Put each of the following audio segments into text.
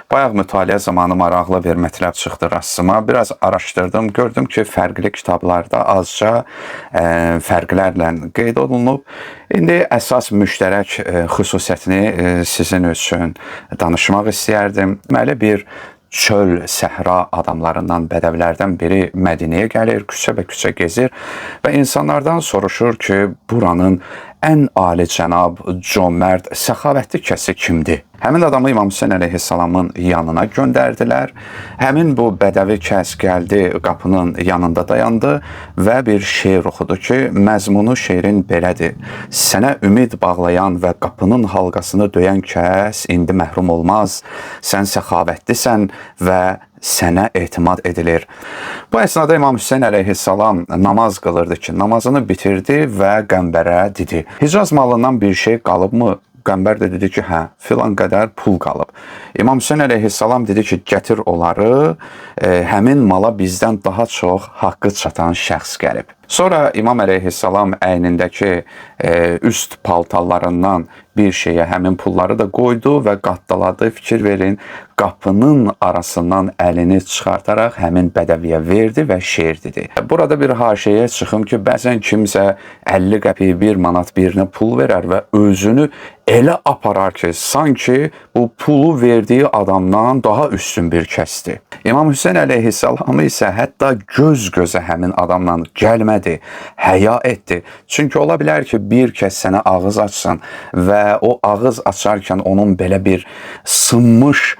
Bayaq mütaliə zamanı maraqlı bir mətləb çıxdı rastıma. Biraz araşdırdım, gördüm ki, fərqli kitablarda azca fərqlərlə qeyd olunub. İndi əsas müştərək xüsusiyyətini sizin üçün danışmaq istəyərdim. Deməli, bir çöl, səhra adamlarından, bədəvlərdən biri Mədinəyə gəlir, küçə gezir və insanlardan soruşur ki, buranın ən alicənab, cömərd, səxavətli kəsi kimdir? Həmin adamı İmam Hüseyn əleyhissalamın yanına göndərdilər. Həmin bu bədəvi kəs gəldi, qapının yanında dayandı və bir şeir oxudu ki, məzmunu şeirin belədir. Sənə ümid bağlayan və qapının halqasını döyən kəs indi məhrum olmaz. Sən səxavətlisən və sənə etimad edilir. Bu əsnada İmam Hüseyn əleyhissalam namaz qılırdı ki, namazını bitirdi və qəmbərə dedi. Hicaz malından bir şey qalıbmı? Qəmbər də dedi ki, hə, filan qədər pul qalıb. İmam Hüseyn əleyhissalam dedi ki, gətir onları, həmin mala bizdən daha çox haqqı çatan şəxs gəlib. Sonra İmam əleyhissalam əynindəki üst paltarlarından bir şeyə həmin pulları da qoydu və qattaladı. Fikir verin, qapının arasından əlini çıxartaraq həmin bədəviyə verdi və şeir dedi. Burada bir haşiyə çıxım ki, bəzən kimsə 50 qəpiyi, 1 manat birinə pul verər və özünü elə aparar ki, sanki bu pulu verdiyi adamdan daha üstün bir kəsdir. İmam Hüseyn əleyhissalam isə hətta göz-gözə həmin adamla gəlmədi, həya etdi. Çünki ola bilər ki, bir kəs sənə ağız açsın və o ağız açarkən onun belə bir sınmış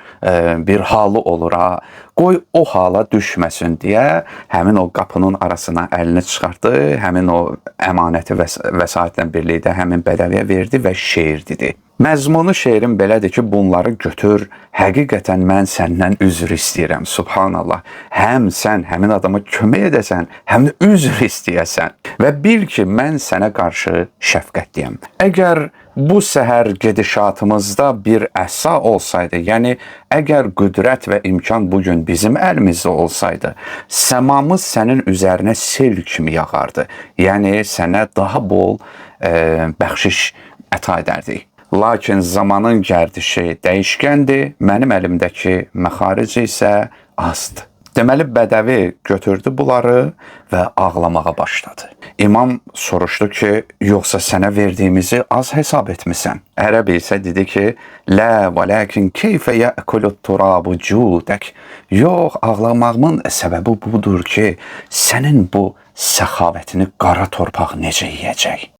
bir halı olur ha. Qoy o hala düşməsin deyə həmin o qapının arasına əlini çıxartdı, həmin o əmanəti vəsaitlə birlikdə həmin bədəviyə verdi və şeir dedi. Məzmunu şeirin belədir ki, bunları götür, həqiqətən mən səndən üzr istəyirəm, subhanallah. Həm sən həmin adama kömək edəsən, həm də üzr istəyəsən və bil ki, mən sənə qarşı şəfqətliyəm. Əgər bu səhər gedişatımızda bir əsa olsaydı, yəni əgər qüdrət və imkan bugün bizim əlimizdə olsaydı, səmamız sənin üzərinə sel kimi yağardı. Yəni sənə daha bol bəxşiş əta edərdik. Lakin zamanın gərdişi dəyişkəndir, mənim əlimdəki məxaric isə azdır. Deməli, bədəvi götürdü bunları və ağlamağa başladı. İmam soruşdu ki, yoxsa sənə verdiyimizi az hesab etmisən? Ərəb isə dedi ki, lə və ləkin keyfə yəkulut turabu cudək. Yox, ağlamağımın səbəbi budur ki, sənin bu səxavətini qara torpaq necə yiyəcək?